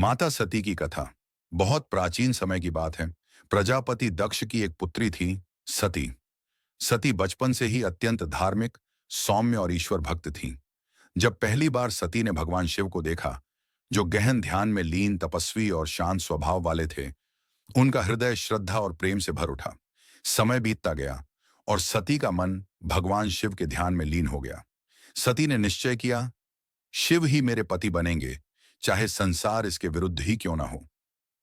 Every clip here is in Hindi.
माता सती की कथा बहुत प्राचीन समय की बात है। प्रजापति दक्ष की एक पुत्री थी, सती। सती बचपन से ही अत्यंत धार्मिक, सौम्य और ईश्वर भक्त थी। जब पहली बार सती ने भगवान शिव को देखा, जो गहन ध्यान में लीन, तपस्वी और शांत स्वभाव वाले थे, उनका हृदय श्रद्धा और प्रेम से भर उठा। समय बीतता गया और सती का मन भगवान शिव के ध्यान में लीन हो गया। सती ने निश्चय किया, शिव ही मेरे पति बनेंगे, चाहे संसार इसके विरुद्ध ही क्यों ना हो।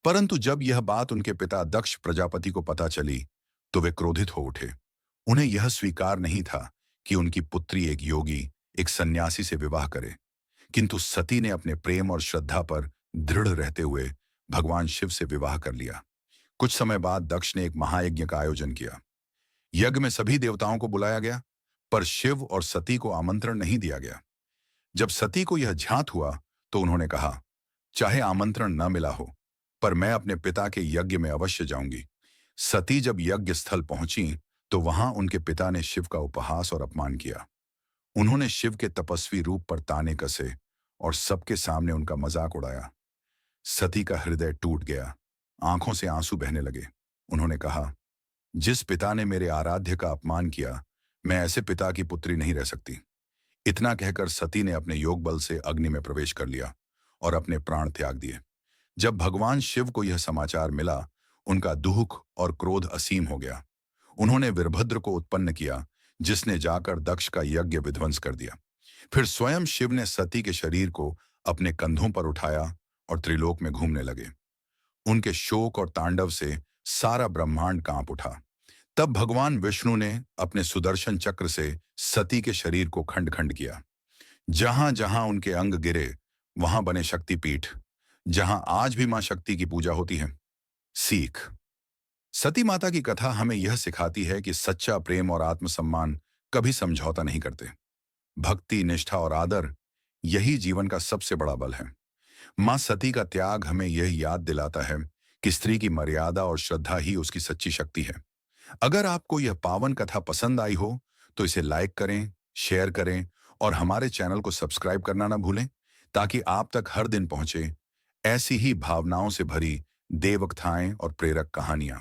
परंतु जब यह बात उनके पिता दक्ष प्रजापति को पता चली, तो वे क्रोधित हो उठे। उन्हें यह स्वीकार नहीं था कि उनकी पुत्री एक योगी, एक सन्यासी से विवाह करे। किंतु सती ने अपने प्रेम और श्रद्धा पर दृढ़ रहते हुए भगवान शिव से विवाह कर लिया। कुछ समय बाद दक्ष ने एक महायज्ञ का आयोजन किया। यज्ञ में सभी देवताओं को बुलाया गया, पर शिव और सती को आमंत्रण नहीं दिया गया। जब सती को यह ज्ञात हुआ, तो उन्होंने कहा, चाहे आमंत्रण न मिला हो, पर मैं अपने पिता के यज्ञ में अवश्य जाऊंगी। सती जब यज्ञ स्थल पहुंची, तो वहां उनके पिता ने शिव का उपहास और अपमान किया। उन्होंने शिव के तपस्वी रूप पर ताने कसे और सबके सामने उनका मजाक उड़ाया। सती का हृदय टूट गया, आंखों से आंसू बहने लगे। उन्होंने कहा, जिस पिता ने मेरे आराध्य का अपमान किया, मैं ऐसे पिता की पुत्री नहीं रह सकती। इतना कहकर सती ने अपने योग बल से अग्नि में प्रवेश कर लिया और अपने प्राण त्याग दिए। जब भगवान शिव को यह समाचार मिला, उनका दुख और क्रोध असीम हो गया। उन्होंने वीरभद्र को उत्पन्न किया, जिसने जाकर दक्ष का यज्ञ विध्वंस कर दिया। फिर स्वयं शिव ने सती के शरीर को अपने कंधों पर उठाया और त्रिलोक में घूमने लगे। उनके शोक और तांडव से सारा ब्रह्मांड कांप उठा। तब भगवान विष्णु ने अपने सुदर्शन चक्र से सती के शरीर को खंड खंड किया। जहां जहां उनके अंग गिरे, वहां बने शक्तिपीठ, जहां आज भी मां शक्ति की पूजा होती है। सीख। सती माता की कथा हमें यह सिखाती है कि सच्चा प्रेम और आत्मसम्मान कभी समझौता नहीं करते। भक्ति, निष्ठा और आदर, यही जीवन का सबसे बड़ा बल है। मां सती का त्याग हमें यह याद दिलाता है कि स्त्री की मर्यादा और श्रद्धा ही उसकी सच्ची शक्ति है। अगर आपको यह पावन कथा पसंद आई हो, तो इसे लाइक करें, शेयर करें और हमारे चैनल को सब्सक्राइब करना ना भूलें, ताकि आप तक हर दिन पहुंचे ऐसी ही भावनाओं से भरी देवकथाएं और प्रेरक कहानियां।